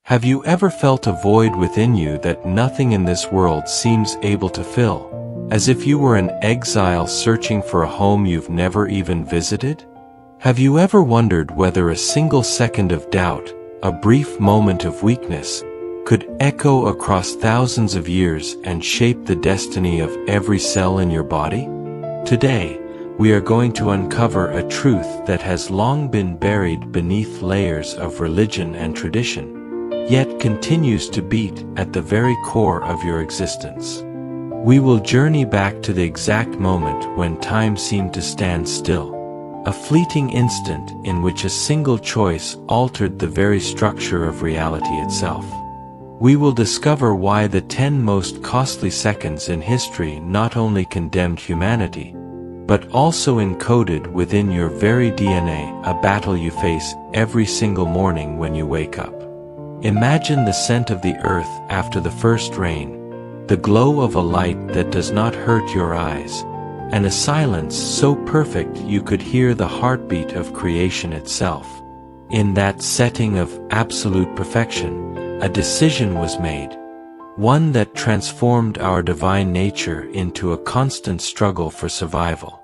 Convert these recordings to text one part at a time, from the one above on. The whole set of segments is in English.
Have you ever felt a void within you that nothing in this world seems able to fill, as if you were an exile searching for a home you've never even visited? Have you ever wondered whether a single second of doubt, a brief moment of weakness, could echo across thousands of years and shape the destiny of every cell in your body? Today, we are going to uncover a truth that has long been buried beneath layers of religion and tradition, yet continues to beat at the very core of your existence. We will journey back to the exact moment when time seemed to stand still, a fleeting instant in which a single choice altered the very structure of reality itself. We will discover why the 10 most costly seconds in history not only condemned humanity, but also encoded within your very DNA a battle you face every single morning when you wake up. Imagine the scent of the earth after the first rain, the glow of a light that does not hurt your eyes, and a silence so perfect you could hear the heartbeat of creation itself. In that setting of absolute perfection, a decision was made, one that transformed our divine nature into a constant struggle for survival.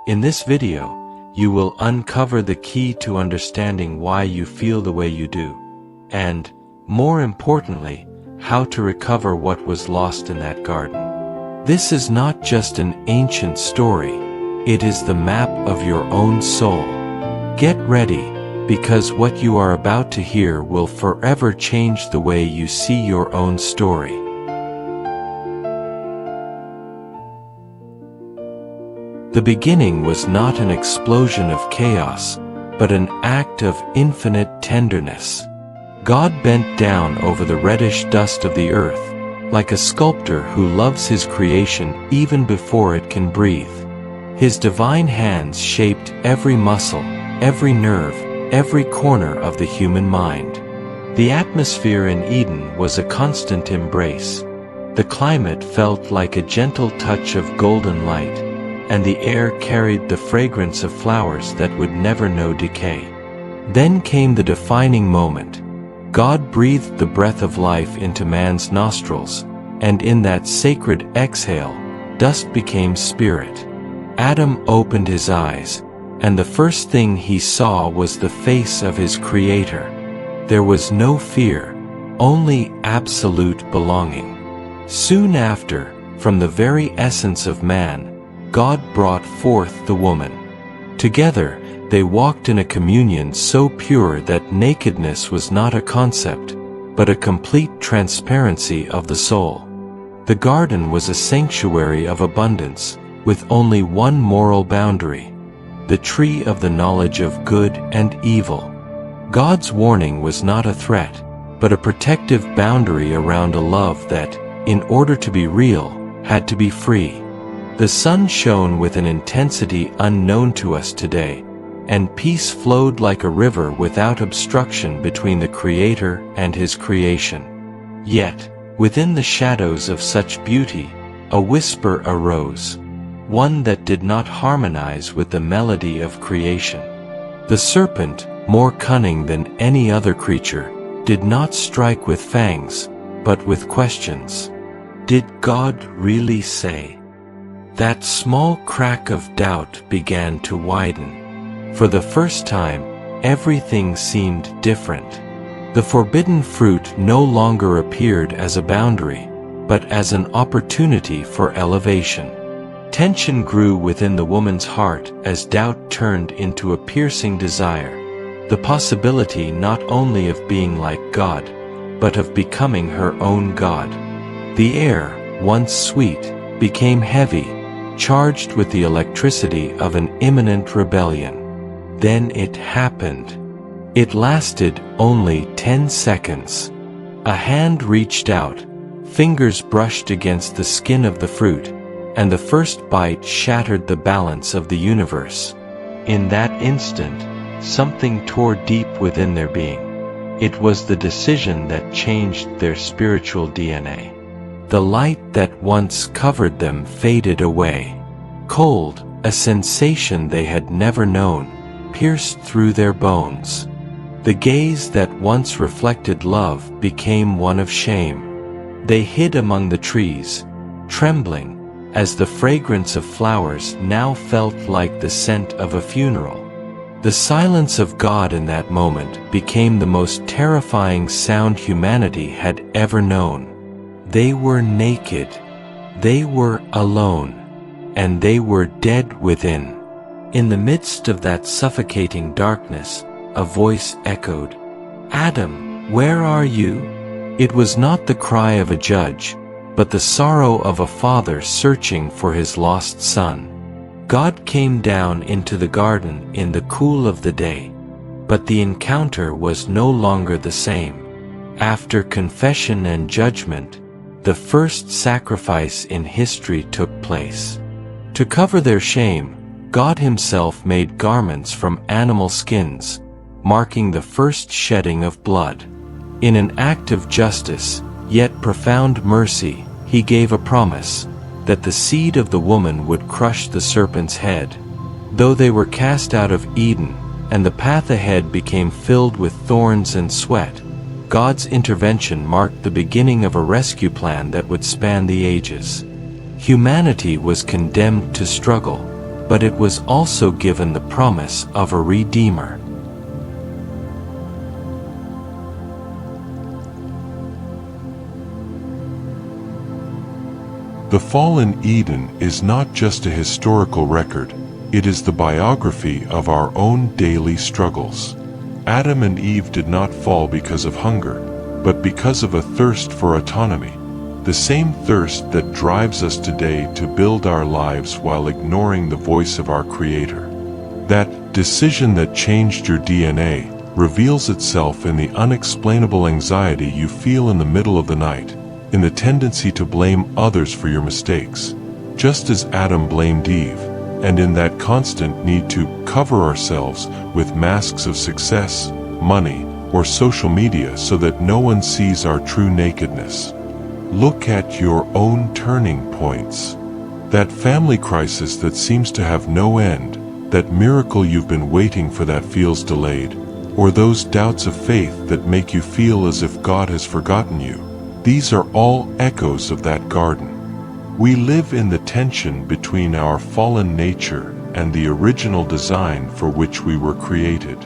In this video, you will uncover the key to understanding why you feel the way you do, and, more importantly, how to recover what was lost in that garden. This is not just an ancient story, it is the map of your own soul. Get ready, because what you are about to hear will forever change the way you see your own story. The beginning was not an explosion of chaos, but an act of infinite tenderness. God bent down over the reddish dust of the earth, like a sculptor who loves his creation even before it can breathe. His divine hands shaped every muscle, every nerve, every corner of the human mind. The atmosphere in Eden was a constant embrace. The climate felt like a gentle touch of golden light, and the air carried the fragrance of flowers that would never know decay. Then came the defining moment. God breathed the breath of life into man's nostrils, and in that sacred exhale, dust became spirit. Adam opened his eyes, and the first thing he saw was the face of his Creator. There was no fear, only absolute belonging. Soon after, from the very essence of man, God brought forth the woman. Together, they walked in a communion so pure that nakedness was not a concept, but a complete transparency of the soul. The garden was a sanctuary of abundance, with only one moral boundary: the tree of the knowledge of good and evil. God's warning was not a threat, but a protective boundary around a love that, in order to be real, had to be free. The sun shone with an intensity unknown to us today, and peace flowed like a river without obstruction between the Creator and His creation. Yet, within the shadows of such beauty, a whisper arose, one that did not harmonize with the melody of creation. The serpent, more cunning than any other creature, did not strike with fangs, but with questions. Did God really say? That small crack of doubt began to widen. For the first time, everything seemed different. The forbidden fruit no longer appeared as a boundary, but as an opportunity for elevation. Tension grew within the woman's heart as doubt turned into a piercing desire, the possibility not only of being like God, but of becoming her own God. The air, once sweet, became heavy, charged with the electricity of an imminent rebellion. Then it happened. It lasted only 10 seconds. A hand reached out, fingers brushed against the skin of the fruit, and the first bite shattered the balance of the universe. In that instant, something tore deep within their being. It was the decision that changed their spiritual DNA. The light that once covered them faded away. Cold, a sensation they had never known, pierced through their bones. The gaze that once reflected love became one of shame. They hid among the trees, trembling, as the fragrance of flowers now felt like the scent of a funeral. The silence of God in that moment became the most terrifying sound humanity had ever known. They were naked. They were alone. And they were dead within. In the midst of that suffocating darkness, a voice echoed, "Adam, where are you?" It was not the cry of a judge, but the sorrow of a father searching for his lost son. God came down into the garden in the cool of the day, but the encounter was no longer the same. After confession and judgment, the first sacrifice in history took place. To cover their shame, God Himself made garments from animal skins, marking the first shedding of blood. In an act of justice, yet profound mercy, He gave a promise that the seed of the woman would crush the serpent's head. Though they were cast out of Eden, and the path ahead became filled with thorns and sweat, God's intervention marked the beginning of a rescue plan that would span the ages. Humanity was condemned to struggle, but it was also given the promise of a Redeemer. The fall in Eden is not just a historical record, it is the biography of our own daily struggles. Adam and Eve did not fall because of hunger, but because of a thirst for autonomy, the same thirst that drives us today to build our lives while ignoring the voice of our Creator. That decision that changed your DNA reveals itself in the unexplainable anxiety you feel in the middle of the night, in the tendency to blame others for your mistakes, just as Adam blamed Eve, and in that constant need to cover ourselves with masks of success, money, or social media so that no one sees our true nakedness. Look at your own turning points. That family crisis that seems to have no end, that miracle you've been waiting for that feels delayed, or those doubts of faith that make you feel as if God has forgotten you. These are all echoes of that garden. We live in the tension between our fallen nature and the original design for which we were created.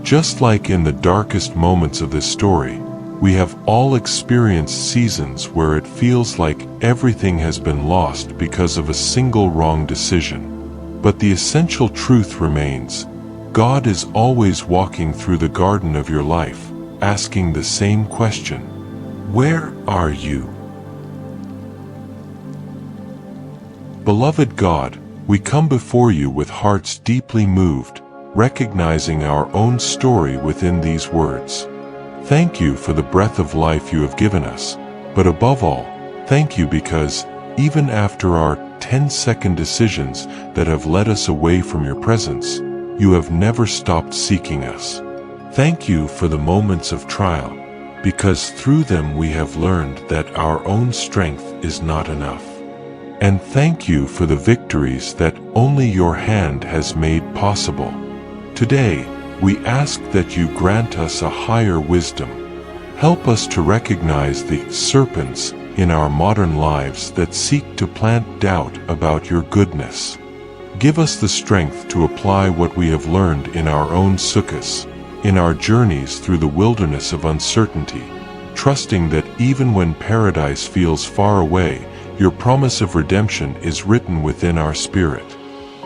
Just like in the darkest moments of this story, we have all experienced seasons where it feels like everything has been lost because of a single wrong decision. But the essential truth remains: God is always walking through the garden of your life, asking the same question. Where are you? Beloved God, we come before you with hearts deeply moved, recognizing our own story within these words. Thank you for the breath of life you have given us, but above all, thank you because, even after our 10-second decisions that have led us away from your presence, you have never stopped seeking us. Thank you for the moments of trial, because through them we have learned that our own strength is not enough. And thank you for the victories that only your hand has made possible. Today, we ask that you grant us a higher wisdom. Help us to recognize the serpents in our modern lives that seek to plant doubt about your goodness. Give us the strength to apply what we have learned in our own sukkahs, in our journeys through the wilderness of uncertainty, trusting that even when paradise feels far away, your promise of redemption is written within our spirit.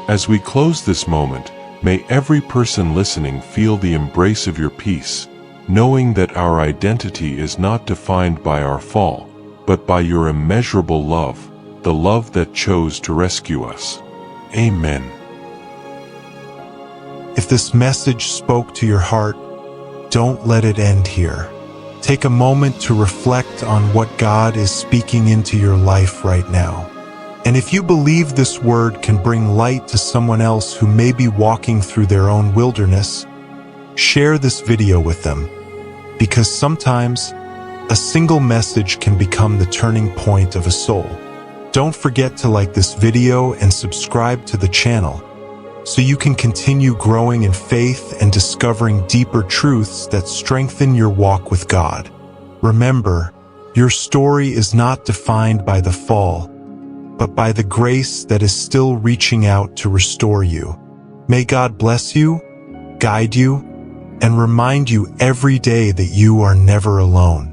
As we close this moment, may every person listening feel the embrace of your peace, knowing that our identity is not defined by our fall, but by your immeasurable love, the love that chose to rescue us. Amen. If this message spoke to your heart, don't let it end here. Take a moment to reflect on what God is speaking into your life right now. And if you believe this word can bring light to someone else who may be walking through their own wilderness, share this video with them. Because sometimes, a single message can become the turning point of a soul. Don't forget to like this video and subscribe to the channel. so you can continue growing in faith and discovering deeper truths that strengthen your walk with God. Remember, your story is not defined by the fall, but by the grace that is still reaching out to restore you. May God bless you, guide you, and remind you every day that you are never alone.